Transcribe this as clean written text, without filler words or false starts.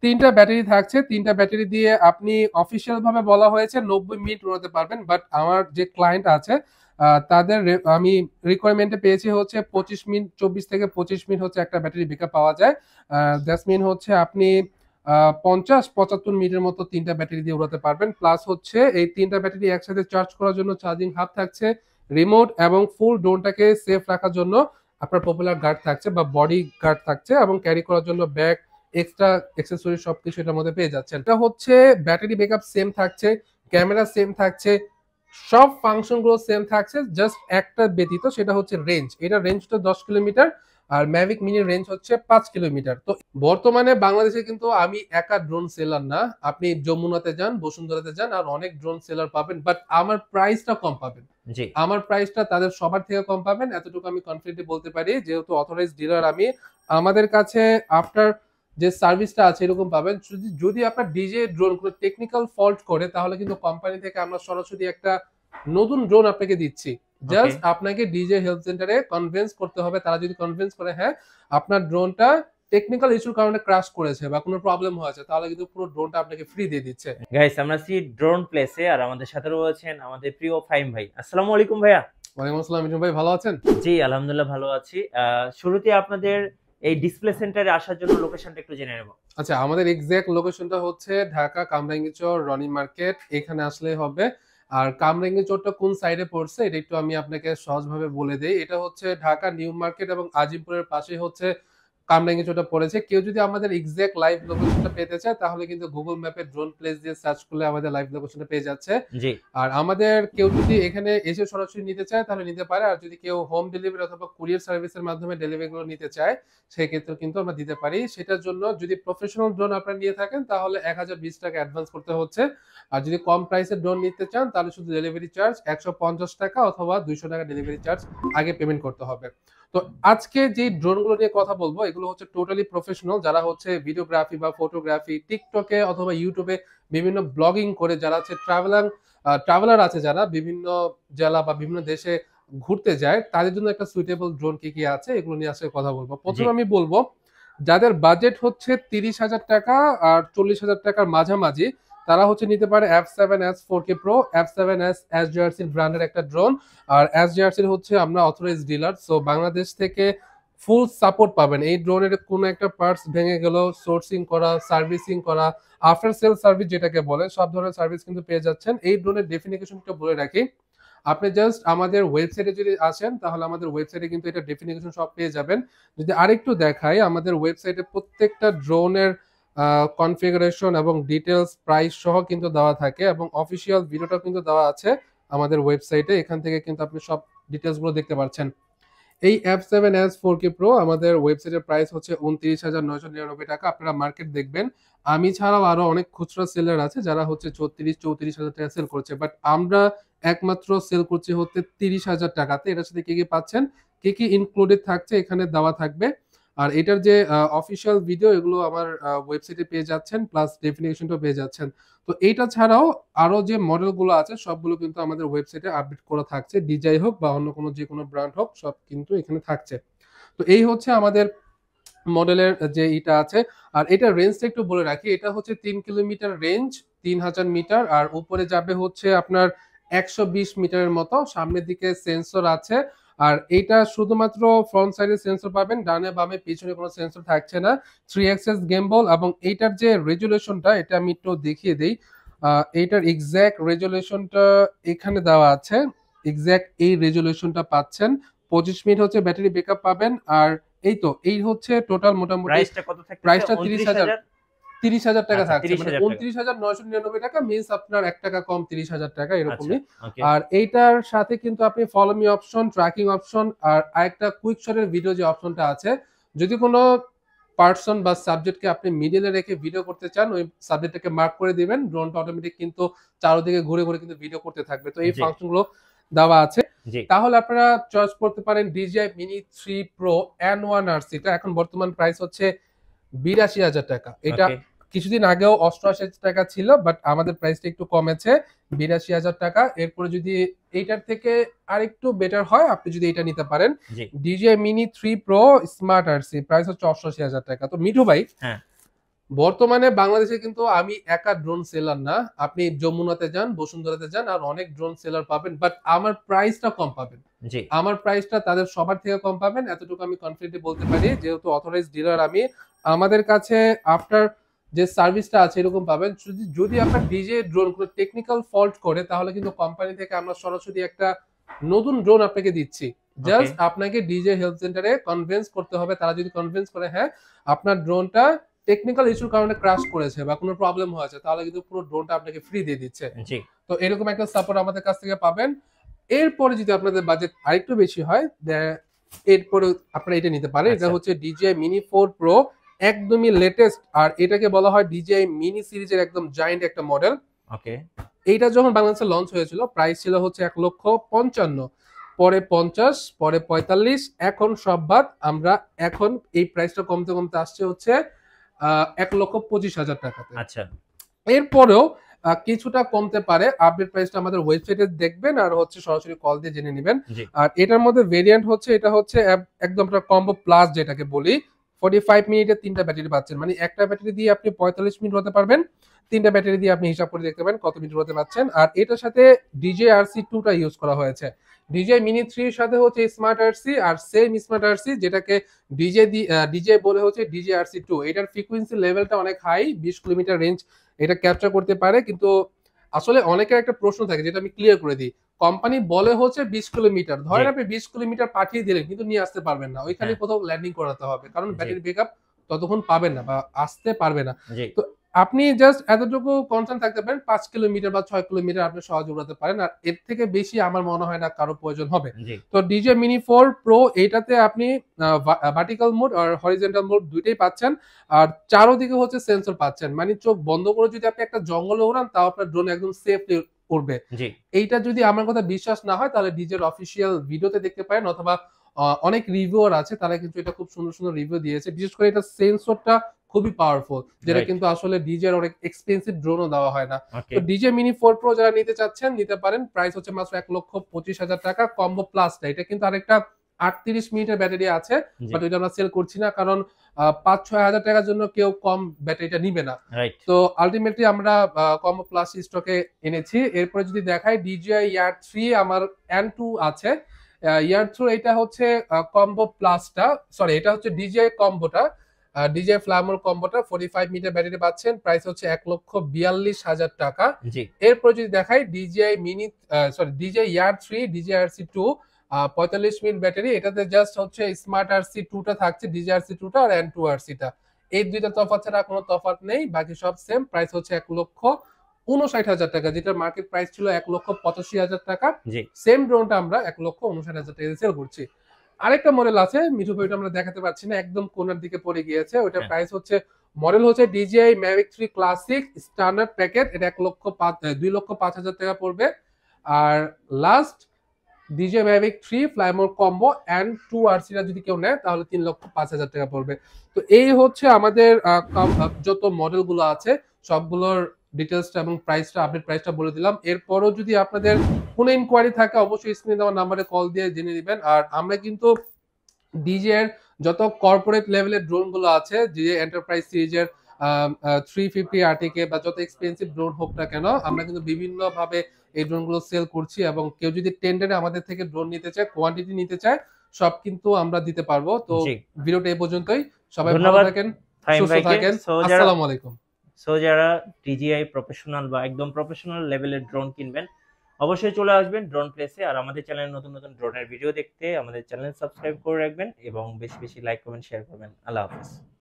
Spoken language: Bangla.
তিনটা ব্যাটারি থাকছে, তিনটা ব্যাটারি দিয়ে আপনি অফিসিয়াল ভাবে বলা হয়েছে 90 মিনিট উড়াতে পারবেন, বাট আমার যে ক্লায়েন্ট আছে তাদের আমি রিকোয়ারমেন্টে পেয়েছি হচ্ছে 25 মিনিট, 24 থেকে 25 মিনিট হচ্ছে একটা ব্যাটারি ব্যাকআপ পাওয়া যায়। দ্যাটস মিন হচ্ছে আপনি 50-75 মিনিটের মতো তিনটা ব্যাটারি দিয়ে উড়াতে পারবেন। প্লাস হচ্ছে এই তিনটা ব্যাটারি একসাথে চার্জ করার জন্য চার্জিং হাব থাকছে, রিমোট এবং ফুল ড্রোনটাকে সেফ রাখার জন্য আপনার পপুলার গার্ড থাকছে বা বডি গার্ড থাকছে, এবং ক্যারি করার জন্য ব্যাগ, এক্সট্রা অ্যাক্সেসরি সবকিছু এটার মধ্যে পেয়ে যাচ্ছেন। এটা হচ্ছে ব্যাটারি ব্যাকআপ সেম থাকছে, ক্যামেরা সেম থাকছে, সব ফাংশন গুলো সেম থাকছে, জাস্ট একটা ব্যতীত, সেটা হচ্ছে রেঞ্জ। এটা রেঞ্জটা 10 কিলোমিটার, আর ম্যাভিক মিনির রেঞ্জ হচ্ছে 5 কিলোমিটার। তো বর্তমানে বাংলাদেশে কিন্তু আমি একা ড্রোন সেলার না, আপনি যমুনাতে যান, বসুন্ধরাতে যান, আর অনেক ড্রোন সেলার পাবেন, বাট আমার প্রাইসটা কম পাবেন। জি। আমার প্রাইসটা তাদের সবার থেকে কম পাবেন, এতটুকু আমি কনফিডেন্টলি বলতে পারি, যেহেতু অথরাইজ ডিলার আমি। আমাদের কাছে আফটার যে সার্ভিসটা আছে এরকম পাবেন। যদি আপনার ডিজে ড্রোন কোনো টেকনিক্যাল ফল্ট করে, তাহলে কিন্তু কোম্পানি থেকে আমরা সরাসরি একটা নতুন ড্রোন আপনাকে দিচ্ছি। জাস্ট আপনাকে ডিজে হেল্প সেন্টারে কনভিন্স করতে হবে। তারা যদি কনভিন্স করে হ্যাঁ আপনার ড্রোনটা টেকনিক্যাল ইস্যুর কারণে ক্র্যাশ করেছে বা কোনো প্রবলেম হয়েছে, তাহলে কিন্তু পুরো ড্রোনটা আপনাকে ফ্রি দিয়ে দিচ্ছে। গাইস, আমরা আছি ড্রোন প্লেসে, আর আমাদের সাথে রয়েছেন আমাদের প্রিয় ফাহিম ভাই। আসসালামু আলাইকুম ভাইয়া। ওয়ালাইকুম আসসালাম। মিঠুন ভাই ভালো আছেন? জি আলহামদুলিল্লাহ ভালো আছি। শুরুতে আপনাদের এই ডিসপ্লে সেন্টারে আসার জন্য লোকেশনটা একটু জেনে নেব। আচ্ছা, আমাদের এক্সাক্ট লোকেশনটা হচ্ছে ঢাকা কামরাঙ্গীরচর রনি মার্কেট, এখানে আসলেই হবে। আর কামরাঙ্গীরচরটা কোন সাইডে পড়ছে এটা একটু আমি আপনাকে সহজভাবে বলে দেই। এটা হচ্ছে ঢাকা নিউ মার্কেট এবং আজিমপুরের পাশে হচ্ছে কামরাঙ্গীরচরটা পড়েছে। কেউ যদি আমাদের এক্সাক্ট লাইভ লোকেশনটা পেতে চায়, তাহলে কিন্তু গুগল ম্যাপে ড্রোন প্লেস দিয়ে সার্চ করলে আমাদের লাইভ লোকেশনটা পেয়ে যাচ্ছে। জি। আর আমাদের কেউ যদি এখানে এসে সরাসরি নিতে চায় তাহলে নিতে পারে, আর যদি কেউ হোম ডেলিভারি অথবা কুরিয়ার সার্ভিসের মাধ্যমে ডেলিভারিগুলো নিতে চায়, সেক্ষেত্রে কিন্তু আমরা দিতে পারি। সেটার জন্য যদি প্রফেশনাল ড্রোন আপনারা নিয়ে থাকেন, তাহলে 1020 টাকা অ্যাডভান্স করতে হচ্ছে। আর যদি কম প্রাইসের ড্রোন নিতে চান, তাহলে শুধু ডেলিভারি চার্জ 150 টাকা অথবা 200 টাকা ডেলিভারি চার্জ আগে পেমেন্ট করতে হবে। তো আজকে যে ড্রোনগুলো নিয়ে কথা বলবো, এগুলো হচ্ছে টোটালি প্রফেশনাল, যারা হচ্ছে ভিডিওগ্রাফি বা ফটোগ্রাফি, টিকটকে অথবা ইউটিউবে বিভিন্ন ব্লগিং করে, যারা হচ্ছে ট্রাভেলার আছে, যারা বিভিন্ন জেলা বা বিভিন্ন দেশে ঘুরতে যায়, তাদের জন্য একটা সুইটেবল ড্রোন কি কি আছে এগুলো নিয়ে আজকে কথা বলবো। প্রথমে আমি বলবো, যাদের বাজেট হচ্ছে 30,000 টাকা আর 40,000 টাকার মাঝামাঝি, তারা হচ্ছে নিতে পারে F7S 4K Pro। F7S SJRC ব্র্যান্ডের একটা ড্রোন, আর SJRC হচ্ছে আমরা অথরাইজ ডিলার, সো বাংলাদেশ থেকে ফুল সাপোর্ট পাবেন। এই ড্রোনের কোনো একটা পার্টস ভেঙে গেল, সোর্সিং করা, সার্ভিসিং করা, আফটার সেল সার্ভিস যেটাকে বলে, সব ধরনের সার্ভিস কিন্তু পেয়ে যাচ্ছেন। এই ড্রোনের ডেফিনিশনটা বলে রাখি, আপনি জাস্ট আমাদের ওয়েবসাইটে যদি আসেন, তাহলে আমাদের ওয়েবসাইটে কিন্তু এটা ডেফিনিশন সব পেয়ে যাবেন। যদি আরেকটু দেখাই, আমাদের ওয়েবসাইটে প্রত্যেকটা ড্রোনের কনফিগারেশন এবং ডিটেলস প্রাইস সহ কিন্তু দেওয়া থাকে, এবং অফিসিয়াল ভিডিওটাও কিন্তু দেওয়া আছে আমাদের ওয়েবসাইটে। এখান থেকে কিন্তু আপনি সব ডিটেলস গুলো দেখতে পাচ্ছেন। এই F7S 4K Pro আমাদের ওয়েবসাইটের প্রাইস হচ্ছে 29,999 টাকা। আপনারা মার্কেট দেখবেন, আমি ছাড়াও আরো অনেক খুচরা সেলার আছে যারা হচ্ছে 34-34 হাজার টাকা সেল করছে, বাট আমরা একমাত্র সেল করছি হচ্ছে 30,000 টাকাতে। এটার সাথে কি কি পাচ্ছেন, কি কি ইনক্লুডেড থাকছে এখানে দেওয়া থাকবে। আর এটার যে অফিসিয়াল ভিডিও, এগুলো আমার ওয়েবসাইটে পেয়ে যাচ্ছেন, প্লাস ডেফিনেশনটাও পেয়ে যাচ্ছেন। তো এইটা ছাড়াও আরো যে মডেলগুলো আছে সবগুলো কিন্তু আমাদের ওয়েবসাইটে আপডেট করা থাকছে, ডিজাই হোক বা অন্য কোনো যে কোনো ব্র্যান্ড হোক, সব কিন্তু এখানে থাকছে। তো এই হচ্ছে আমাদের মডেলের যে এটা আছে। আর এটা রেঞ্জটা একটু বলে রাখি, এটা হচ্ছে 3 কিলোমিটার রেঞ্জ, 3000 মিটার, আর উপরে যাবে হচ্ছে আপনার 120 মিটারের মতো। সামনের দিকে সেন্সর আছে, আর এটা শুধুমাত্র ফ্রন্ট সাইডে সেন্সর পাবেন, ডানে বামে পিছনে কোনো সেন্সর থাকছে না। 3 অ্যাক্সেস গেমবল, এবং এইটার যে রেজুলেশনটা এটা আমি একটু দেখিয়ে দিই। এইটার এক্সাক্ট রেজুলেশনটা এখানে দেওয়া আছে, এক্সাক্ট এই রেজুলেশনটা পাচ্ছেন। 25 মিনিট হচ্ছে ব্যাটারি ব্যাকআপ পাবেন। আর এই তো এই হচ্ছে টোটাল মোটামুটি প্রাইসটা কত থাকছে? প্রাইসটা 30,000 টাকা আচ্ছা, থাকছে, মানে 30,000 টাকা। 29,999 টাকা, মিন্স আপনার 1 টাকা কম, 30,000 টাকা আচ্ছা, এরকমই। ওকে। আর এইটার সাথে কিন্তু আপনি follow me option, tracking option, আর আরেকটা কুইক শটের ভিডিও যে অপশনটা আছে, যদি কোনো পার্সন বা সাবজেক্টকে আপনি মিডলে রেখে ভিডিও করতে চান, ওই সাবজেক্টটাকে মার্ক করে দিবেন, ড্রোনটা অটোমেটিক কিন্তু চারদিকে ঘুরে ঘুরে কিন্তু ভিডিও করতে থাকবে। তো এই জি। ফাংশনগুলো দেওয়া আছে। জি। তাহলে আপনারা চয়েস করতে পারেন DJI Mini 3 Pro N1 RC। এটা এখন বর্তমান প্রাইস হচ্ছে 82,000 টাকা। এটা ওকে। কিছুদিন আগেও 88,000 টাকা ছিল, বাট আমাদের প্রাইসটা একটু কমেছে, 82,000 টাকা। এরপরে যদি এইটার থেকে আরেকটু বেটার হয়, আপনি যদি এটা নিতে পারেন, জি। DJI Mini 3 Pro Smart RC, price হচ্ছে 88,000 টাকা। তো মিঠু ভাই, হ্যাঁ। বর্তমানে বাংলাদেশে কিন্তু আমি একা ড্রোন সেলার না, আপনি যমুনাতে যান, বসুন্ধরাতে যান, আর অনেক ড্রোন সেলার পাবেন, বাট আমার প্রাইসটা কম পাবেন। জি। আমার প্রাইসটা তাদের সবার থেকে কম পাবেন, এতটুকু আমি কনফিডেন্টলি বলতে পারি, যেহেতু অথরাইজড ডিলার আমি। আমাদের কাছে আফটার যে সার্ভিসটা আছে এরকম পাবেন। যদি যদি আপনার ডিজে ড্রোন কোনো টেকনিক্যাল ফল্ট করে, তাহলে কিন্তু কোম্পানি থেকে আমরা সরাসরি একটা নতুন ড্রোন আপনাকে দিচ্ছি। ওকে। জাস্ট আপনাকে ডিজে হেল্প সেন্টারে কনভিন্স করতে হবে। তারা যদি কনভিন্স করে হ্যাঁ আপনার ড্রোনটা টেকনিক্যাল ইস্যুর কারণে ক্র্যাশ করেছে বা কোনো প্রবলেম হয়েছে, তাহলে কিন্তু পুরো ড্রোনটা আপনাকে ফ্রি দিয়ে দিচ্ছে। জি। তো এরকম একটা সাপোর্ট আমাদের কাছ থেকে পাবেন। এরপরে যদি আপনাদের বাজেট আরেকটু বেশি হয়, এরপরে আপনারা এটা নিতে পারেন। এটা আচ্ছা। হচ্ছে DJI Mini 4 Pro, একদমই লেটেস্ট, আর এটাকে বলা হয় DJI মিনি সিরিজের একদম জায়ান্ট একটা মডেল। ওকে। এইটা যখন বাংলাদেশে লঞ্চ হয়েছিল প্রাইস ছিল হচ্ছে 1,55,000, পরে 50, পরে 45, এখন সব বাদ আমরা এখন এই প্রাইসটা কমতে কমতে আসছে হচ্ছে 1,25,000 টাকাতে। আচ্ছা। এরপরেও কিছুটা কমতে পারে। আপডেট প্রাইসটা আমাদের ওয়েবসাইটে দেখবেন আর হচ্ছে সরাসরি কল দিয়ে জেনে নেবেন। জি। আর এটার মধ্যে ভেরিয়েন্ট হচ্ছে, এটা হচ্ছে একদম কম্বো প্লাস যেটাকে বলি। 45 মিনিটে 3টা ব্যাটারি পাচ্ছেন, মানে একটা ব্যাটারি দিয়ে আপনি 45 মিনিট হতে পারবেন, 3টা ব্যাটারি দিয়ে আপনি হিসাব করে দেখতে পারেন কত মিনিট হতে পাচ্ছেন। আর এটার সাথে DJI RC2 টা ইউজ করা হয়েছে। DJI Mini 3 এর সাথে হচ্ছে স্মার্ট RC, আর সেম স্মার্ট RC যেটাকে DJI বলে হচ্ছে DJI RC2। এটার ফ্রিকোয়েন্সি লেভেলটা অনেক হাই, 20 কিলোমিটার রেঞ্জ এটা ক্যাপচার করতে পারে। কিন্তু আসলে অনেকের একটা প্রশ্ন থাকে, যেটা আমি ক্লিয়ার করে দিই। কোম্পানি বলে হচ্ছে 20 কিলোমিটার, ধরেন আপনি 20 কিলোমিটার পাঠিয়ে দিলেন কিন্তু নিয়ে আসতে পারবেন না, ওইখানে হ্যাঁ। কোথাও ল্যান্ডিং করাতে হবে, কারণ জি। ব্যাটারি ব্যাকআপ ততক্ষণ পাবেন না বা আসতে পারবে না। জি। তো আপনি জাস্ট এতটুকু কনসার্ন থাকতে পারেন, 5 কিলোমিটার বা 6 কিলোমিটার আপনি সহজে উড়াতে পারেন, আর এর থেকে বেশি আমার মনে হয় না কারো প্রয়োজন হবে। জি। তো DJI Mini 4 Pro এইটাতে আপনি ভার্টিক্যাল মোড আর হরিজন্টাল মোড দুইটাই পাচ্ছেন, আর চারোদিকে হচ্ছে সেন্সর পাচ্ছেন, মানে চোখ বন্ধ করে যদি আপনি একটা জঙ্গলে উড়ান তাও আপনার ড্রোন একদম সেফলি উড়বে। জি। এইটা যদি আমার কথা বিশ্বাস না হয়, তাহলে DJI অফিসিয়াল ভিডিওতে দেখতে পারেন, অথবা অনেক রিভিউয়ার আছে তারা কিন্তু এটা খুব সুন্দর সুন্দর রিভিউ দিয়েছে। বিশেষ করে এটা সেন্সরটা খুবই পাওয়ারফুল, যেটা রাইট। কিন্তু আসলে DJI অনেক এক্সপেন্সিভ ড্রোনও দেওয়া হয় না। ওকে। তো DJI Mini 4 Pro যারা নিতে চাচ্ছেন নিতে পারেন। প্রাইস হচ্ছে মাত্র 1,25,000 টাকা। কম্বো প্লাসটা, এটা কিন্তু আরেকটা 38 মিনিটের ব্যাটারি আছে, জি। বাট ওইটা আমরা সেল করছি না, কারণ 5-6 হাজার টাকার জন্য কেউ কম ব্যাটারিটা নিবে না। রাইট। তো আলটিমেটলি আমরা কম্বো প্লাস স্টকে এনেছি। এরপরে যদি দেখাই DJI Air 3 আমার N2 আছে। Air 3 এটা হচ্ছে কম্বো প্লাসটা, সরি এটা হচ্ছে DJI কম্বোটা, DJI ফ্লামোর কম্বোটা 45 মিনিটের ব্যাটারি পাচ্ছেন। প্রাইস হচ্ছে 1,42,000 টাকা। জি। এরপরে যদি দেখাই DJI Air 3, DJI RC2, 45 minute battery, এটাতে জাস্ট হচ্ছে স্মার্ট RC2 টা থাকছে, DJI RC2 টা আর N2 RC টা। এই দুইটা তফাৎ ছাড়া কোনো তফাৎ নেই, বাকি সব সেম। প্রাইস হচ্ছে 1,59,000 টাকা, যেটার মার্কেট প্রাইস ছিল 1,85,000 টাকা। জি। সেম ড্রোনটা আমরা 1,59,000 টাকা সেল করছি। আরেকটা মডেল আছে, মিঠু ভাই ওটা আমরা দেখাতে পারছি না, একদম কোণার দিকে পড়ে গিয়েছে। ওটার হ্যাঁ। প্রাইস হচ্ছে, মডেল হচ্ছে DJI Mavic 3 classic standard packet, এটা 2,05,000 টাকা পড়বে। আর last DJI Mavic 3 fly more combo and 2 RC টা যদি কেউ নেয় তাহলে 3,05,000 টাকা পড়বে। তো এই হচ্ছে আমাদের যত মডেলগুলো আছে সবগুলোর ডিটেলসটা এবং প্রাইসটা, আপডেট প্রাইসটা বলে দিলাম। এরপরও যদি আপনাদের কোনো ইনকোয়ারি থাকে অবশ্যই স্ক্রিনে দেওয়া নাম্বারে কল দিয়ে জেনে নেবেন। আর আমরা কিন্তু DJI এর যত কর্পোরেট লেভেলের ড্রোন গুলো আছে, যে এন্টারপ্রাইজ সিরিজের 350 RTK বা যত এক্সপেন্সিভ ড্রোন হোক না কেন, আমরা কিন্তু বিভিন্ন ভাবে এই ড্রোন গুলো সেল করছি, এবং কেউ যদি টেন্ডারে আমাদের থেকে ড্রোন নিতে চায়, কোয়ান্টিটি নিতে চায়, সব কিন্তু আমরা দিতে পারবো। তো জি। ভিডিওটা এই পর্যন্তই। সবাই ভালো ধন্যবাদ থাকেন, ফাহিম সুস্থ ভাইকে। থাকেন। আসসালামু আলাইকুম। যারা DJI প্রফেশনাল বা একদম প্রফেশনাল লেভেলের ড্রোন কিনবেন, অবশ্যই চলে আসবেন ড্রোন প্লেসে। আর আমাদের চ্যানেলে নতুন নতুন ড্রোনের ভিডিও দেখতে আমাদের চ্যানেল সাবস্ক্রাইব করে রাখবেন এবং বেশি বেশি লাইক কমেন্ট শেয়ার করবেন। আল্লাহ হাফেজ।